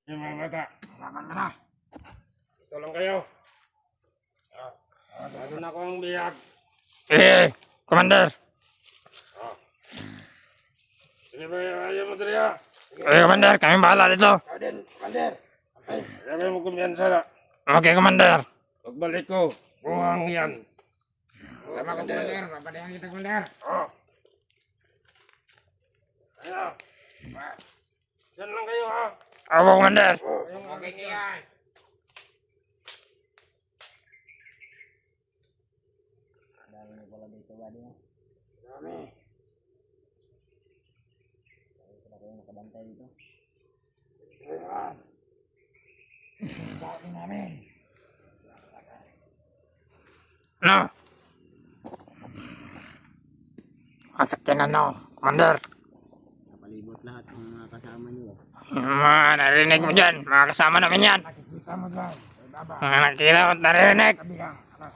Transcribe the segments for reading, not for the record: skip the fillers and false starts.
Yung mga bata, laban ka na. Ito lang kayo. Lalo na ko ang biyag. Commander. Sige ba, ayaw mo talaga. Commander, kami bahala dito. Ikaw din, Commander. Okay, sabi mo kumpiyansa na. Okay, Commander. Pagbalik ko, buhang yan. Sama ko, Commander. Papadayan kita, Commander. Oo. Ayan. Yan lang kayo, ha? Opo, Commander. Okay niya yan. Dami na pala dito ba niya? Dami. Wala kayo nakabantay dito. Ayan. Dami namin. Ano? Masakyan na, no, Commander. Napalibot lahat ng mga kasama niyo. Narinig mo dyan. Mga kasama namin yan. Nakikita mo dyan. Baba. Mga nakita at narinig. Kabilang. Ano?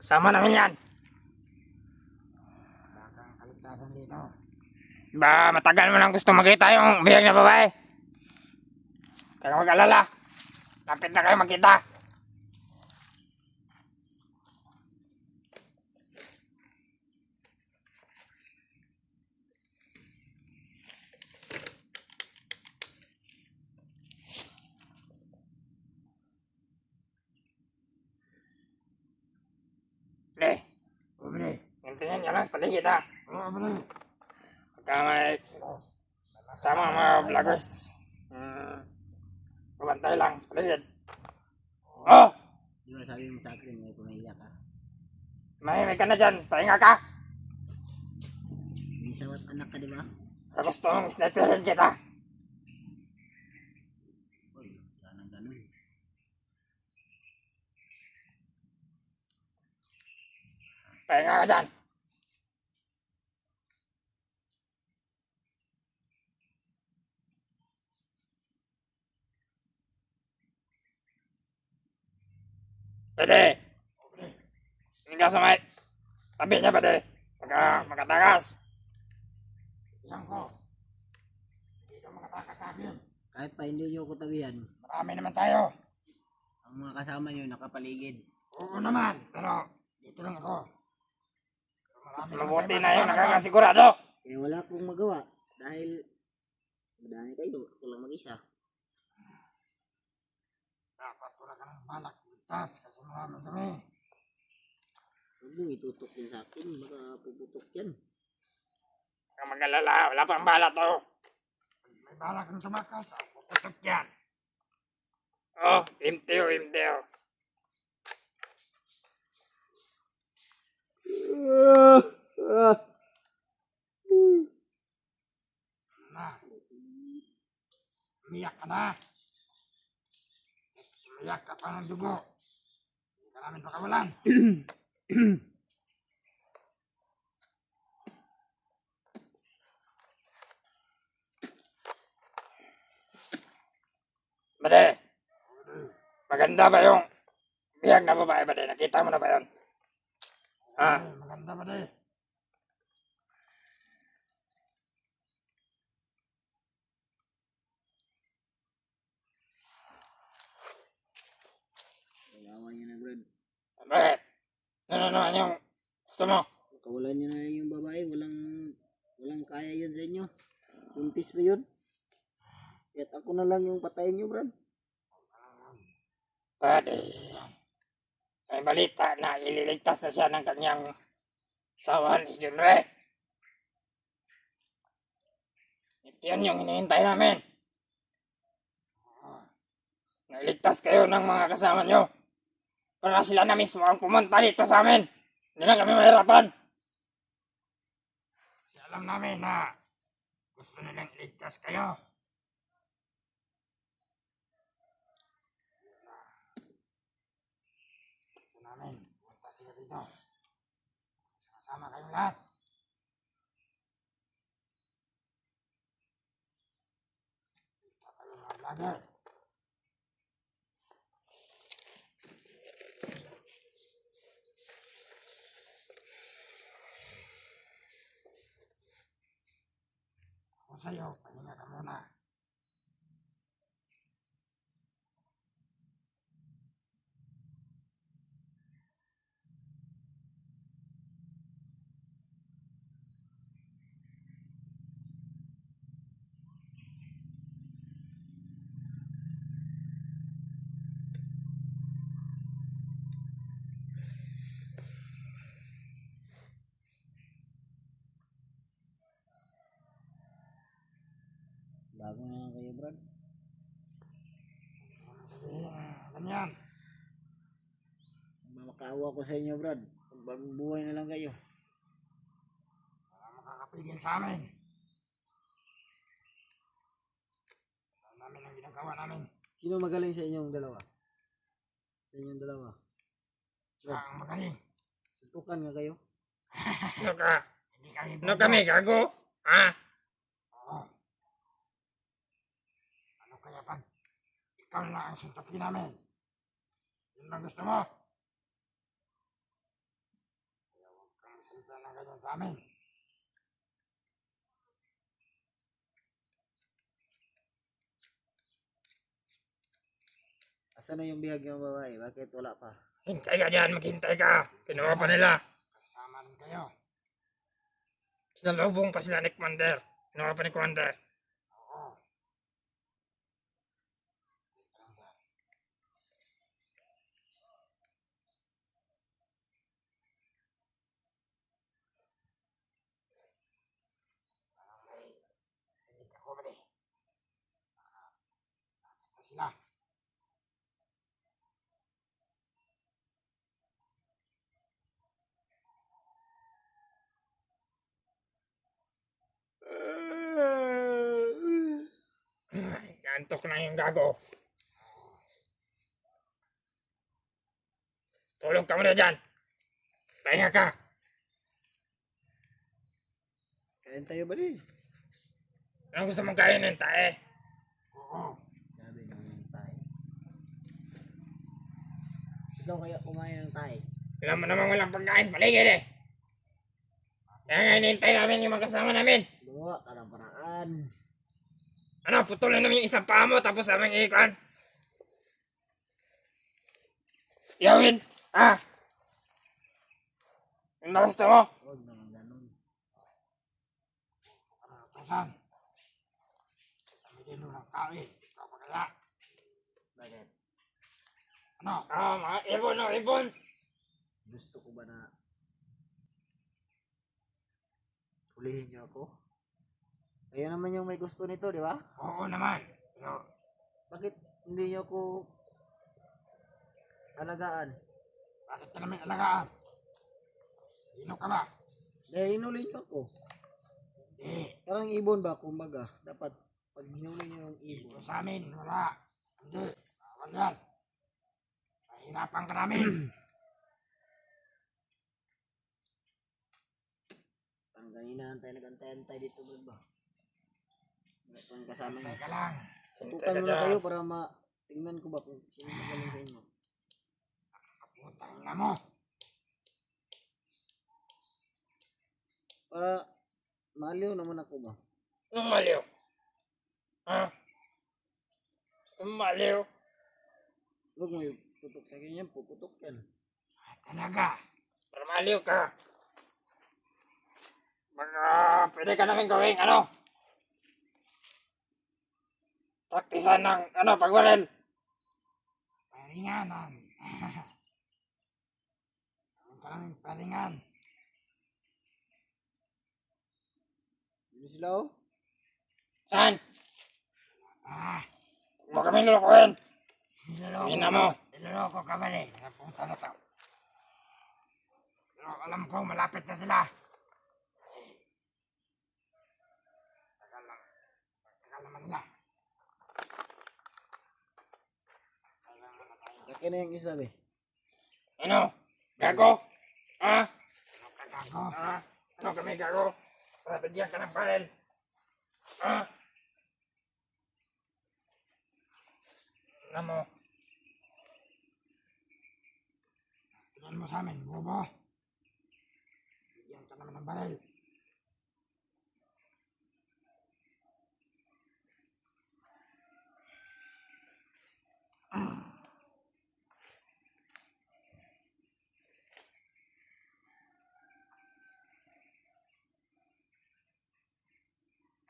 Kasama namin yan. Baka ang kaligtasan dito. Ba, matagal mo lang gusto makita yung bihag na babae. Kaya mag-alala. Lapit na kayo magkita. Pre, Bumili. yung tingin nyo lang sa paligid ha. Oo, bumili. Pagka may kasama ang mga vloggers. Pabantay lang sa paligid. Oh! Di ba sabi mo sa akin, may pumaiyak ka? Mahimik ka na dyan. Pahinga ka. May sawat anak ka, di ba? Gusto mong sniperin kita. Uy, sana ganun. Pahinga ka dyan. Pwede. Hindi ka sa may tabi niya, pwede. Pagka makatakas. Yan ko. Hindi ka makatakas sa akin. Kahit pa hindi nyo ko tabihan, Marami naman tayo. ang mga kasama nyo nakapaligid. Oo naman. Pero dito lang ako. Mas Marami mabuti naman na tayong yung kasama dyan. nakakasigurado. Eh wala akong magawa dahil madami kayo, ako lang mag-isa. Dapat wala ka ng balak. Ligtas kasi marami kami. Huwag mong itutok yun sa akin, baka puputok yan. Kung mag-alala, wala pang bala to. May balak ng tumakas. Ako putok yan. Oh, imtiyo. Na. Umiyak ka na. Umiyak ka pa ng dugo. Hindi ka namin pakawalan. Bade, maganda ba yung bihag na babae, Bade? Nakita mo na ba yun? Ha? Maganda ba di? Kawawa nyo na, Brad. Bakit? Ano naman yung gusto mo? Kawalan nyo na yung babae, walang kaya yun sa inyo. Buntis pa yun. Kahit ako na lang yung patayin nyo, Brad. Bade, may balita na ililigtas na siya ng kanyang asawa ni Junre. Yan yung hinihintay namin. Nailigtas kayo ng mga kasama nyo. Para sila na mismo ang pumunta dito sa amin. Hindi na kami mahirapan. Kasi alam namin na gusto nilang iligtas kayo. Gusto namin, punta sila dito. Sama kayong lahat. Kita kayo mga vlogger. Ako sa'yo, pahinga ka muna. Bago na lang kayo, Brad. Ganyan. Makaawa ko sa inyo, Brad. Pagbagong buhay na lang kayo. Wala makakapigil sa amin. Alam namin ang ginagawa namin. Sino magaling sa inyong dalawa? Sa inyong dalawa. Siya ang magaling. Suntukan nga kayo. Ano ka? Hindi kami Ano kami, gago? Ha? Oo. Ano kaya pag ikaw na ang suntukin namin? Yun lang gusto mo? Kaya huwag kang salita na ganyan sa amin. Asan na yung bihag ng babae? Bakit wala pa? Hintay ka dyan, maghintay ka. Kinuha pa nila. Kasama rin kayo. Sinalubong pa sila ni Commander. Kinuha pa ni Commander. Oo. Hindi ako mali. Ito sila. Antok na yung gago. Tulog ka muna dyan. Pahinga ka. Kain tayo ba din? Anong gusto mong kainin, tae? Oo. Sabi ng tayo. Ikaw kaya kumain ng tayo? Alam mo namang walang pagkain sa paligid eh. Kaya nga hinihintay namin yung mga kasama namin. Gawa ka ng paraan. Ano, putulin namin yung isang paa mo tapos aming ikan. Yawin! Ah! Yung ba gusto mo? Huwag naman ganun. Ano utusan? Kami din ng kain. Ikaw pa kaya? Bakit? Ano? Ah, mga ibon, no, ibon! Gusto ko ba na hulihin niyo ako? Kayo naman yung may gusto nito, di ba? Oo naman. Pero Bakit hindi niyo ako alagaan? bakit ka namin alagaan? Sino ka ba? Dahil hinuli niyo ako. Hindi. Parang ibon ba, kumbaga. Dapat pag hinuli niyo yung Dito ibon. sa amin, wala. Hindi. Bawal yan. Mahirapan ka namin. Parang kanina nagantay-antay dito, bro ba? Wala pang kasama niyo. Teka lang. Tutukan mo na kayo para tingnan ko ba kung sino magaling sa inyo. Putang na mo. Para maliw naman ako ba? Anong maliw? Ha? Gusto mo maliw? Huwag mo tutok sa ganyan, puputok yan. Talaga. Para maliw ka. Baka pwede ka namin gawing ano? Praktisan ng ano, pagwarel. Paringanan. Gawin ka namin paringan. Yun sila oh. Saan? Ah, Huwag mo kami lulukuhin. niloloko. Ina mo. Niloloko ka mali. Napunta na to. Pero alam ko, malapit na sila. Kasi, tagal lang. Tagal naman nila. Kailangan mo na tayo. Laki na yung isa be. Ano? Gago? Ha? Ano ka gago? Ha? Ano kami gago? Para bigyan ka ng barel. Ha? Alam mo, Tingnan mo sa amin, bobo. Bigyan ka naman ng baril.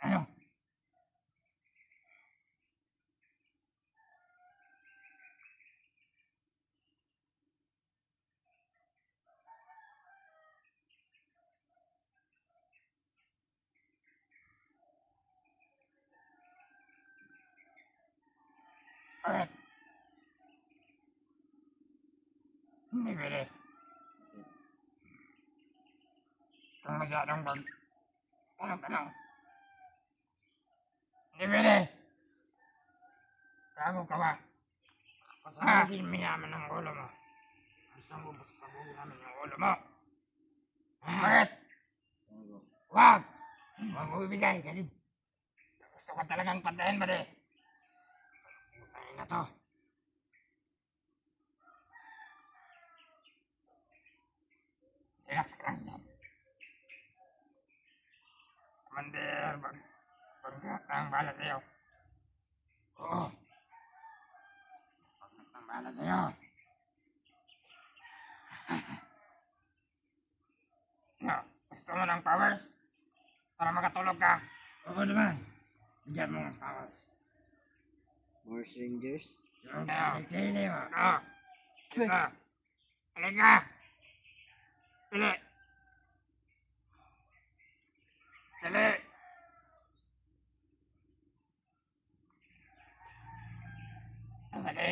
Ano? Bakit? Hindi pwede. Kung masyadong tanong. Hindi pwede. Gago ka ba? Pasabugin mo namin ang ulo mo. Gusto mo pasabugin namin ang ulo mo? Bakit? Wag! Huwag mo ibigay kasi gusto ka talagang patayin ba de? Putayin na to. Relax ka lang yan. Commander, bagkat ang bahala sa'yo. Oo. Bagkat ang bahala sa'yo. No, gusto mo ng powers? Para makatulog ka? Oo naman. Bigyan mo ng powers. More strangers. Yung pinagkili mo. Oo. Ito. Halika. Pili. Pili. Pili.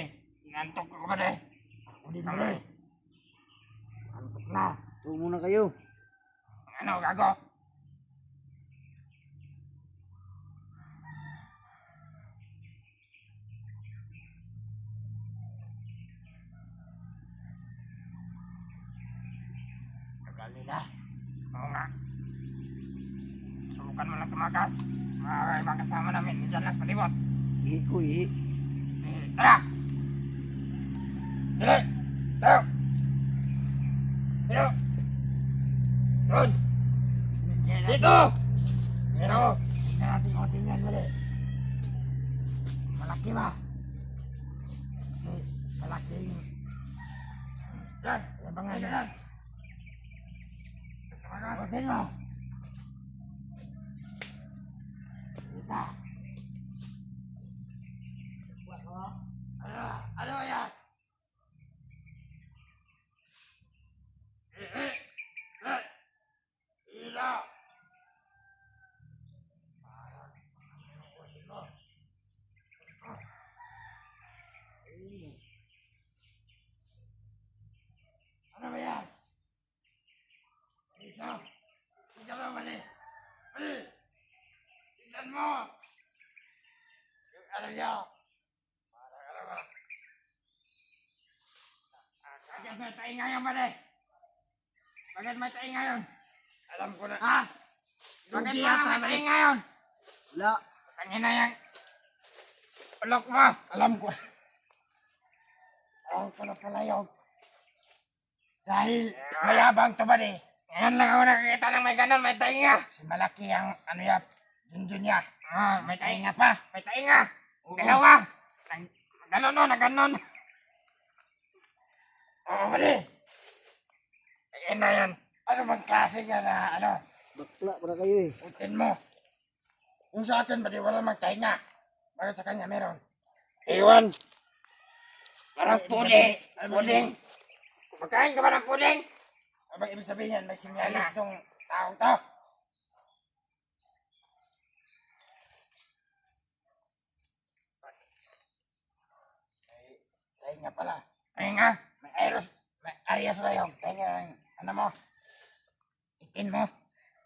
Inantok ko ba de? Ako din pala eh. Antok na. Ito muna kayo. Ano, gago? Tagal nila. Oo nga. Subukan mo lang tumakas. Mga ibang kasama namin, dyan lang sa palibot. Ihi ko, ihi. Tara! Dili! Tayo! Tayo! Doon! Dito! Dito! Tingnan natin kung tingnan mali. Malaki ba? Kasi malaking... Yan! Ano ba nga yan? Huwagin mo. Kita. Ano yan? Ila. Ano ba yan? Isa. Tingnan mo, mali. Mali. Tingnan mo. Yung ano niya. Parang ano ba? Bakit may taing ngayon, pare? Bakit may taing ngayon? Alam ko na. Ha? Bakit parang may taing ngayon? Wala. Tangin na yan. Ulok mo! Alam ko. Alam ko na pala yun. Dahil mayabang to ba di? Ngayon lang ako nakakita ng may ganon, may tainga. Si malaki ang ano yan. Junjun niya. Ah, may Tainga tainga. pa. May tainga. Oo. Dalawa. Ganon no, na ganon. Oo, mali. Ayun na yan. Ano bang klase ka na ano? Bakla para kayo eh. Utin mo. Kung sa akin ba di wala magtainga? Bakit sa kanya meron? Iwan. Parang Ibig puding. sabihin- ano Puding. Kumakain ka ba ng puding? Ano bang ibig sabihin yan? May sinyalis tong tao to. May tainga pala. Tainga. May areas na yung tainga ng ano mo. Itin mo.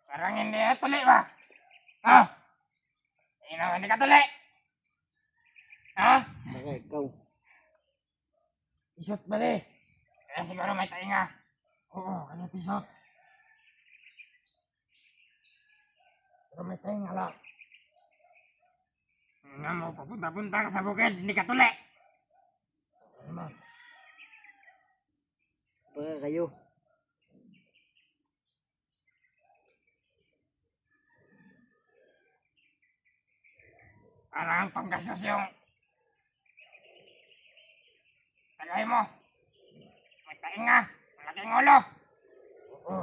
Parang hindi na tuli ba? Ha? Hindi ka tuli. Ha? Baka ikaw. Isot mali. Kaya siguro may tainga. Oo, kanya pisot. Pero may tainga lang. Nga mo, papunta-punta ka sa bukid, hindi ka tuli. Ano mo? Baka kayo. Parang panggasos yung tagay mo. May tainga, malaking ulo. Oo.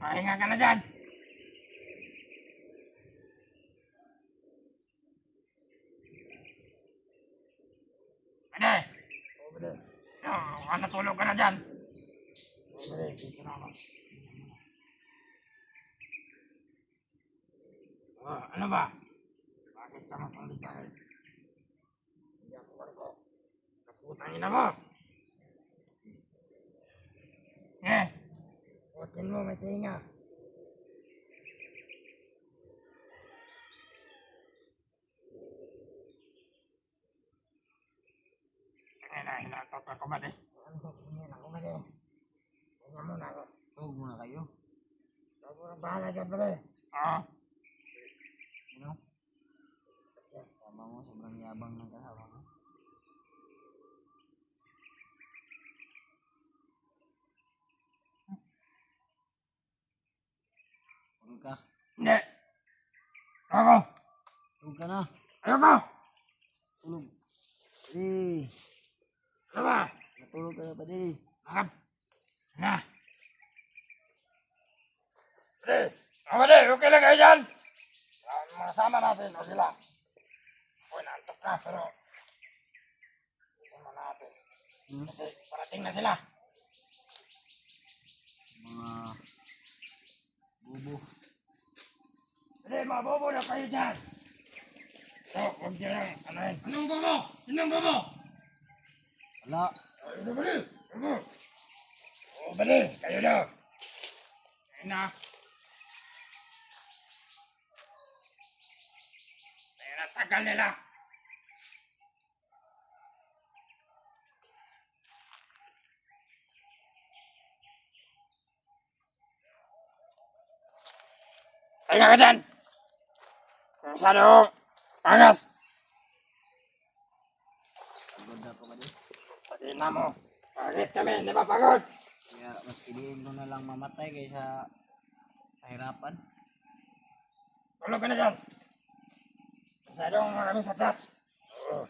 Pahinga ka na dyan. Pwede. Oo, mali. No, natulog ka na dyan. Oo, mali. Dito na ako. Oh, ano ba? Bakit ka mapanglikay? Hindi ako warko. Kaputang ina mo! Putin mo, may tinga. Hinatot ako ba di? Hinatot ako ba di? Hinga muna ako. Huwag muna kayo. Huwag mo nang bahala dyan, pre. Oo. Ano? Tama mo, sobrang yabang ng kasama mo. Tulog ka. Hindi. Ako. Tulog ka na. Ayoko. Tulog. Eh, Ano ba? natulog ka na pa di. Bakit? Na. Pre. Ako di. Okay lang kayo dyan. Mga kasama natin. O sila. Uy, naantok ka, pero kasama natin. Kasi parating na sila. Mga bubo. Pre, mga bobo na kayo dyan. So, huwag nyo lang. Ano yun? Anong bobo? Sinong bobo? Wala. Ano ba rin? Ano? Oo ba rin? Kayo daw. Ayun na. Ayun na, tagal nila. Tayo ka dyan! Masyadong angas! Pagod ako pa di. Pati na mo. Bakit kami hindi mapagod? Kaya mas piliin ko na lang mamatay kaysa sa hirapan. Tulog ka na dyan. Masyadong maraming satsat. Oo.